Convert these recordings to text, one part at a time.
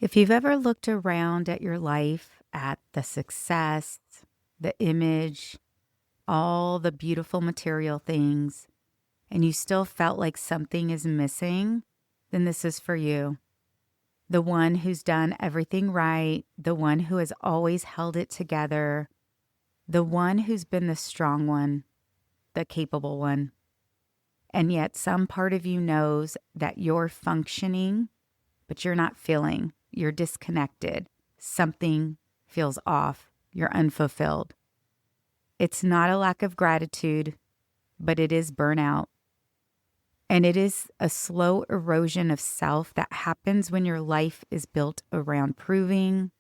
If you've ever looked around at your life, at the success, the image, all the beautiful material things, and you still felt like something is missing, then this is for you. The one who's done everything right, the one who has always held it together, the one who's been the strong one, the capable one. And yet some part of you knows that you're functioning, but you're not feeling. You're disconnected. Something feels off. You're unfulfilled. It's not a lack of gratitude, but it is burnout. And it is a slow erosion of self that happens when your life is built around proving,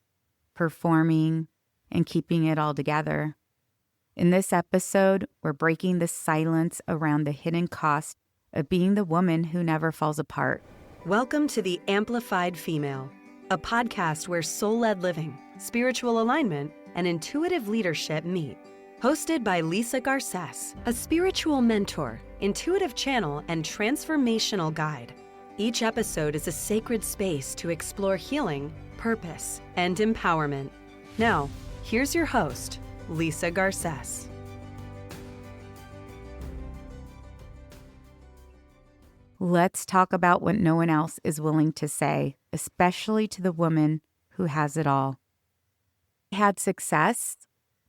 performing, and keeping it all together. In this episode, we're breaking the silence around the hidden cost of being the woman who never falls apart. Welcome to The Amplified Female, a podcast where soul-led living, spiritual alignment, and intuitive leadership meet. Hosted by Lisa Garces, a spiritual mentor, intuitive channel, and transformational guide. Each episode is a sacred space to explore healing, purpose, and empowerment. Now, here's your host, Lisa Garces. Let's talk about what no one else is willing to say, especially to the woman who has it all. I had success,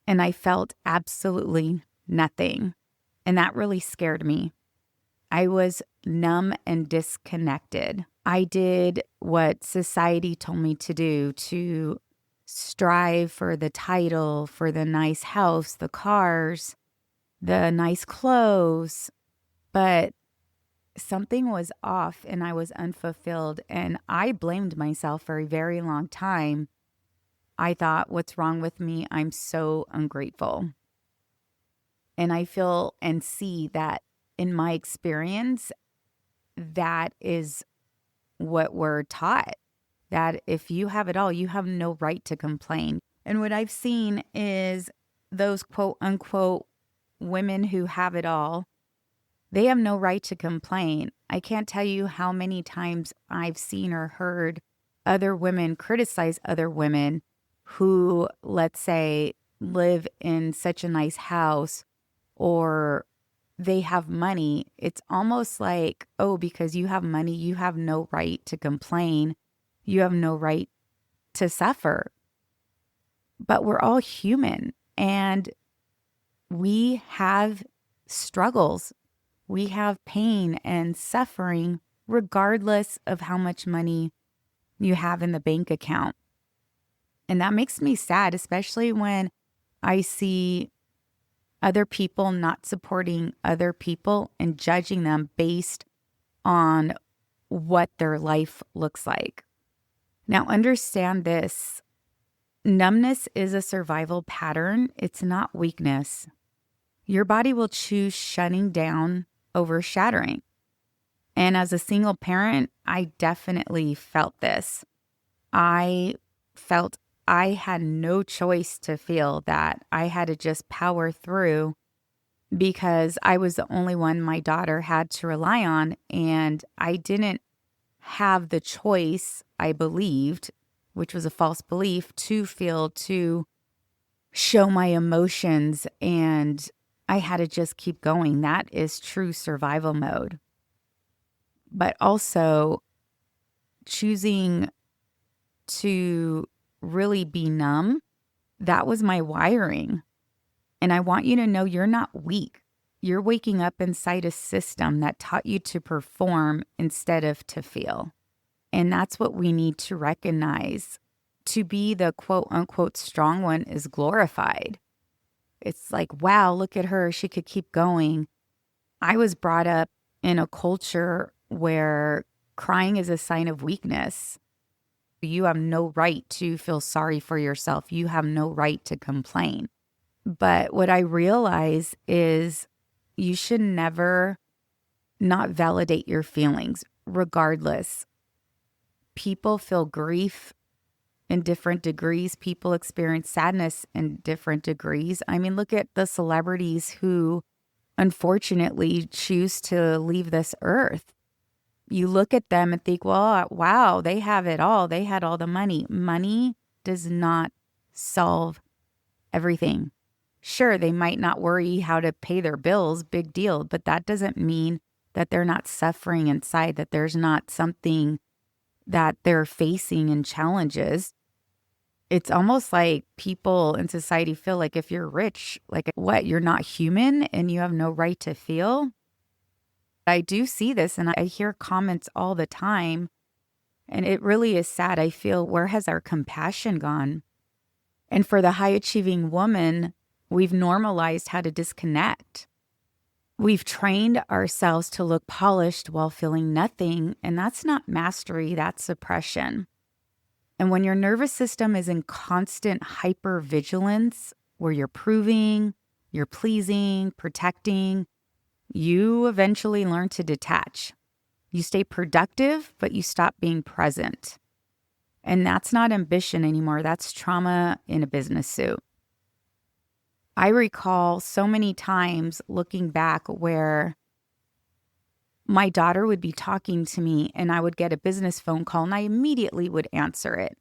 and I felt absolutely nothing, and that really scared me. I was numb and disconnected. I did what society told me to do, to strive for the title, for the nice house, the cars, the nice clothes, but something was off and I was unfulfilled, and I blamed myself for a very long time. I thought, what's wrong with me? I'm so ungrateful. And I feel and see that in my experience, that is what we're taught, that if you have it all, you have no right to complain. And what I've seen is those quote unquote women who have it all, they have no right to complain. I can't tell you how many times I've seen or heard other women criticize other women who, let's say, live in such a nice house or they have money. It's almost like, oh, because you have money, you have no right to complain. You have no right to suffer. But we're all human and we have struggles. We have pain and suffering regardless of how much money you have in the bank account. And that makes me sad, especially when I see other people not supporting other people and judging them based on what their life looks like. Now, understand this. Numbness is a survival pattern. It's not weakness. Your body will choose shutting down over shattering. And as a single parent, I definitely felt this. I felt I had no choice to feel that. I had to just power through because I was the only one my daughter had to rely on. And I didn't have the choice, I believed, which was a false belief, to feel, to show my emotions, and I had to just keep going. That is true survival mode. But also choosing to really be numb, that was my wiring. And I want you to know you're not weak. You're waking up inside a system that taught you to perform instead of to feel. And that's what we need to recognize. To be the quote unquote strong one is glorified. It's like, wow, look at her. She could keep going. I was brought up in a culture where crying is a sign of weakness. You have no right to feel sorry for yourself. You have no right to complain. But what I realize is you should never not validate your feelings, regardless. People feel grief in different degrees. People experience sadness in different degrees. I mean, look at the celebrities who unfortunately choose to leave this earth. You look at them and think, well, wow, they have it all. They had all the money. Money does not solve everything. Sure, they might not worry how to pay their bills, big deal, but that doesn't mean that they're not suffering inside, that there's not something that they're facing and challenges. It's almost like people in society feel like if you're rich, like what, you're not human and you have no right to feel. I do see this and I hear comments all the time, and it really is sad. I feel, where has our compassion gone? And for the high achieving woman, we've normalized how to disconnect. We've trained ourselves to look polished while feeling nothing, and that's not mastery, that's suppression. And when your nervous system is in constant hypervigilance, where you're proving, you're pleasing, protecting, you eventually learn to detach. You stay productive, but you stop being present. And that's not ambition anymore. That's trauma in a business suit. I recall so many times looking back where my daughter would be talking to me and I would get a business phone call and I immediately would answer it.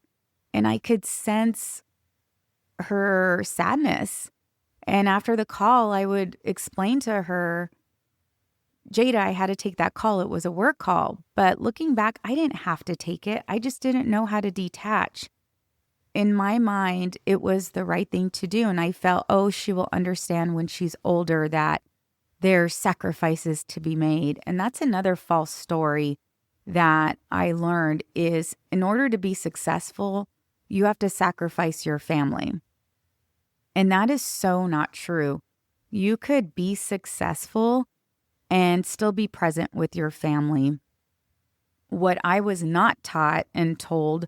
And I could sense her sadness. And after the call, I would explain to her, Jada, I had to take that call. It was a work call. But looking back, I didn't have to take it. I just didn't know how to detach. In my mind, it was the right thing to do. And I felt, oh, she will understand when she's older that there's sacrifices to be made. And that's another false story that I learned is in order to be successful, you have to sacrifice your family. And that is so not true. You could be successful and still be present with your family. What I was not taught and told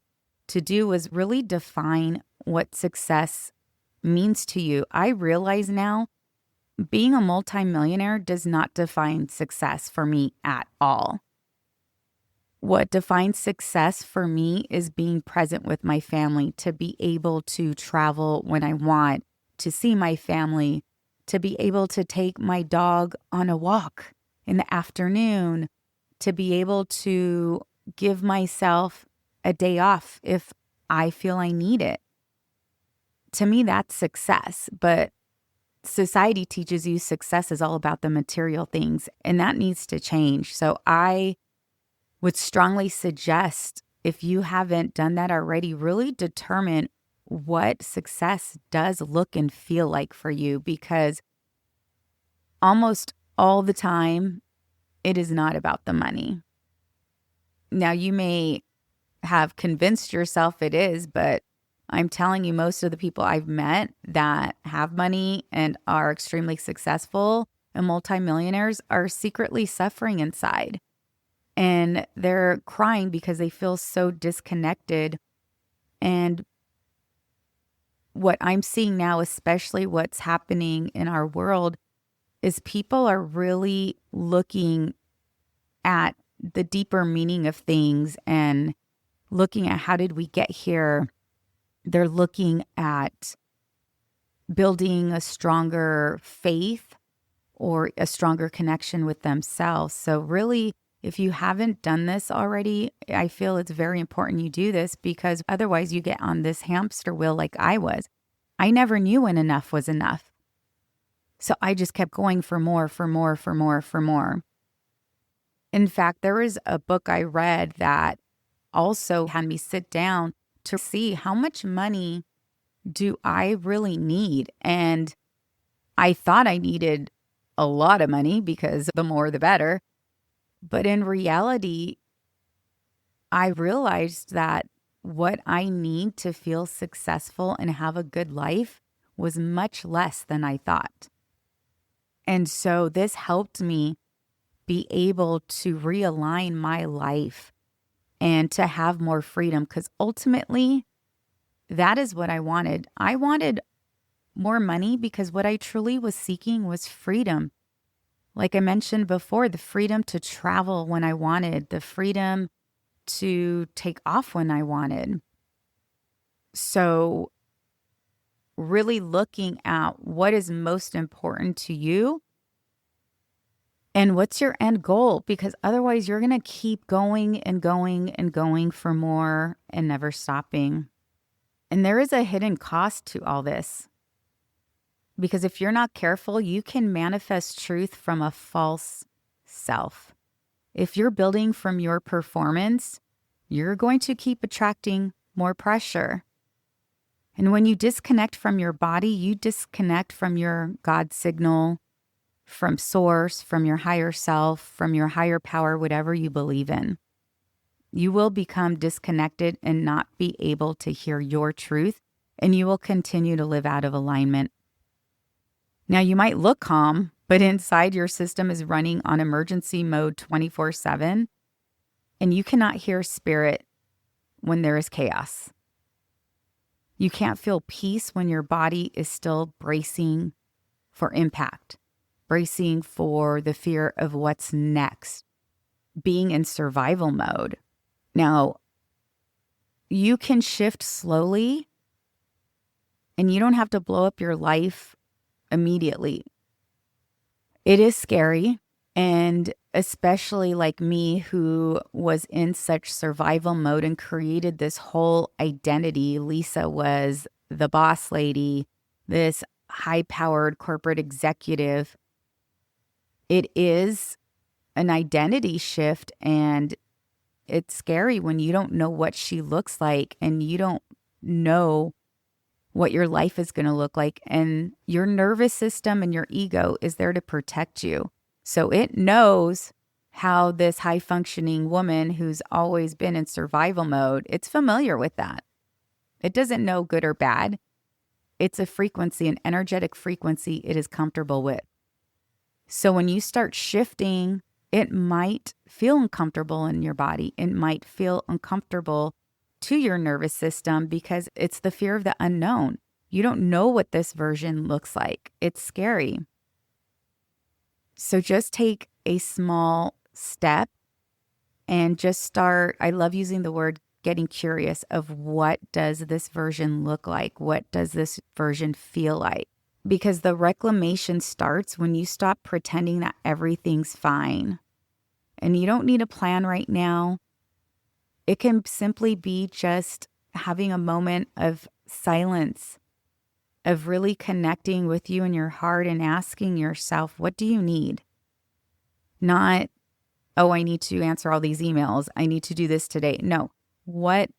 to do was really define what success means to you. I realize now being a multimillionaire does not define success for me at all. What defines success for me is being present with my family, to be able to travel when I want, to see my family, to be able to take my dog on a walk in the afternoon, to be able to give myself a day off if I feel I need it. To me, that's success. But society teaches you success is all about the material things, and that needs to change. So I would strongly suggest, if you haven't done that already, really determine what success does look and feel like for you, because almost all the time, it is not about the money. Now, you may have convinced yourself it is, but I'm telling you, most of the people I've met that have money and are extremely successful and multimillionaires are secretly suffering inside. And they're crying because they feel so disconnected. And what I'm seeing now, especially what's happening in our world, is people are really looking at the deeper meaning of things and looking at how did we get here. They're looking at building a stronger faith or a stronger connection with themselves. So really, if you haven't done this already, I feel it's very important you do this, because otherwise you get on this hamster wheel like I was. I never knew when enough was enough. So I just kept going for more, for more, for more, for more. In fact, there was a book I read that also had me sit down to see how much money do I really need. And I thought I needed a lot of money because the more the better. But in reality, I realized that what I need to feel successful and have a good life was much less than I thought. And so this helped me be able to realign my life and to have more freedom, because ultimately that is what I wanted. I wanted more money because what I truly was seeking was freedom. Like I mentioned before, the freedom to travel when I wanted, the freedom to take off when I wanted. So really looking at what is most important to you And what's your end goal? Because otherwise you're going to keep going and going and going for more and never stopping. And there is a hidden cost to all this. Because if you're not careful, you can manifest truth from a false self. If you're building from your performance, you're going to keep attracting more pressure. And when you disconnect from your body, you disconnect from your God signal, from source, from your higher self, from your higher power, whatever you believe in. You will become disconnected and not be able to hear your truth, and you will continue to live out of alignment. Now, you might look calm, but inside your system is running on emergency mode 24/7, and you cannot hear spirit when there is chaos. You can't feel peace when your body is still bracing for impact, bracing for the fear of what's next, being in survival mode. Now, you can shift slowly, and you don't have to blow up your life immediately. It is scary, and especially like me, who was in such survival mode and created this whole identity. Lisa was the boss lady, this high-powered corporate executive. It is an identity shift, and it's scary when you don't know what she looks like and you don't know what your life is going to look like. And your nervous system and your ego is there to protect you. So it knows how this high functioning woman who's always been in survival mode, it's familiar with that. It doesn't know good or bad. It's a frequency, an energetic frequency it is comfortable with. So when you start shifting, it might feel uncomfortable in your body. It might feel uncomfortable to your nervous system because it's the fear of the unknown. You don't know what this version looks like. It's scary. So just take a small step and just start. I love using the word getting curious of what does this version look like? What does this version feel like? Because the reclamation starts when you stop pretending that everything's fine. And you don't need a plan right now. It can simply be just having a moment of silence, of really connecting with you and your heart and asking yourself, what do you need? Not, oh, I need to answer all these emails. I need to do this today. No, what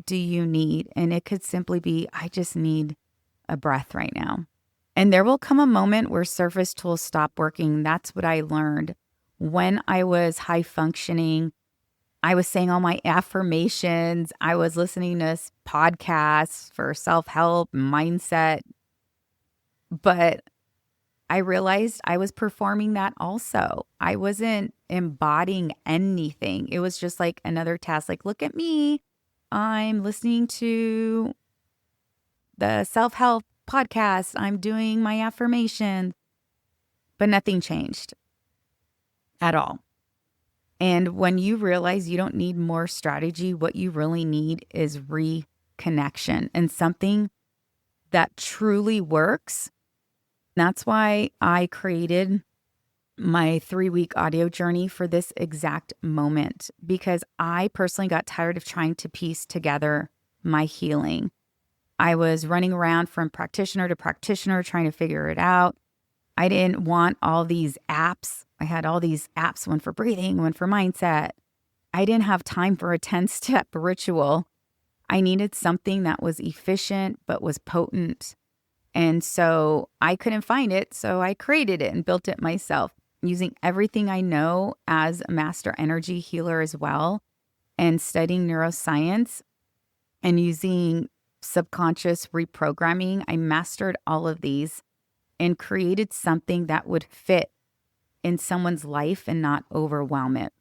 do you need? And it could simply be, I just need a breath right now. And there will come a moment where surface tools stop working. That's what I learned. When I was high functioning, I was saying all my affirmations. I was listening to podcasts for self-help, mindset. But I realized I was performing that also. I wasn't embodying anything. It was just like another task. Like, look at me. I'm listening to the self-help podcast. I'm doing my affirmations. But nothing changed at all. And when you realize you don't need more strategy, what you really need is reconnection and something that truly works. That's why I created my 3-week audio journey for this exact moment, because I personally got tired of trying to piece together my healing. I was running around from practitioner to practitioner trying to figure it out. I didn't want all these apps. I had all these apps, one for breathing, one for mindset. I didn't have time for a 10-step ritual. I needed something that was efficient but was potent. And so I couldn't find it, so I created it and built it myself, using everything I know as a master energy healer as well, and studying neuroscience and using subconscious reprogramming. I mastered all of these and created something that would fit in someone's life and not overwhelm it.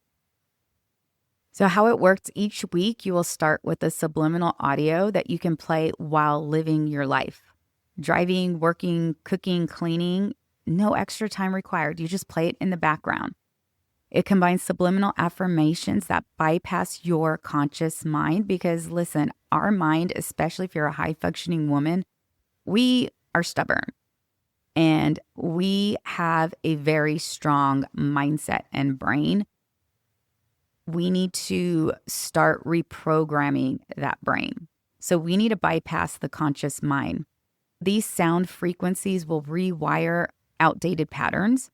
So how it works, each week you will start with a subliminal audio that you can play while living your life. Driving, working, cooking, cleaning, no extra time required. You just play it in the background. It combines subliminal affirmations that bypass your conscious mind because, listen, our mind, especially if you're a high-functioning woman, we are stubborn. And we have a very strong mindset and brain. We need to start reprogramming that brain. So we need to bypass the conscious mind. These sound frequencies will rewire outdated patterns.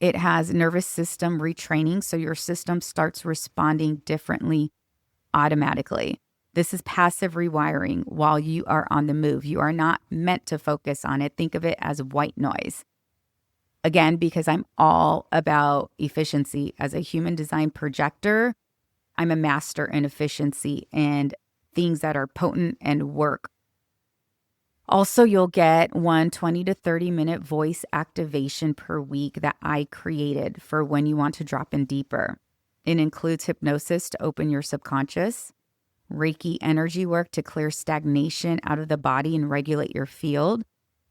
It has nervous system retraining, so your system starts responding differently automatically. This is passive rewiring while you are on the move. You are not meant to focus on it. Think of it as white noise. Again, because I'm all about efficiency. As a human design projector, I'm a master in efficiency and things that are potent and work. Also, you'll get one 20 to 30 minute voice activation per week that I created for when you want to drop in deeper. It includes hypnosis to open your subconscious, Reiki energy work to clear stagnation out of the body and regulate your field,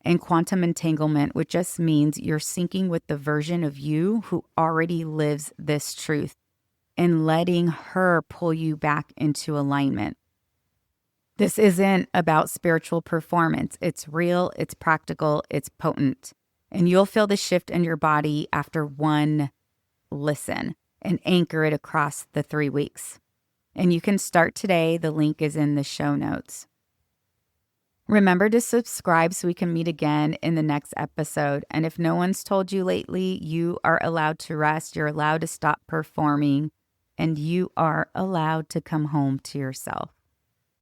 and quantum entanglement, which just means you're syncing with the version of you who already lives this truth and letting her pull you back into alignment. This isn't about spiritual performance. It's real, it's practical, it's potent. And you'll feel the shift in your body after one listen and anchor it across the 3 weeks. And you can start today. The link is in the show notes. Remember to subscribe so we can meet again in the next episode. And if no one's told you lately, you are allowed to rest. You're allowed to stop performing. And you are allowed to come home to yourself.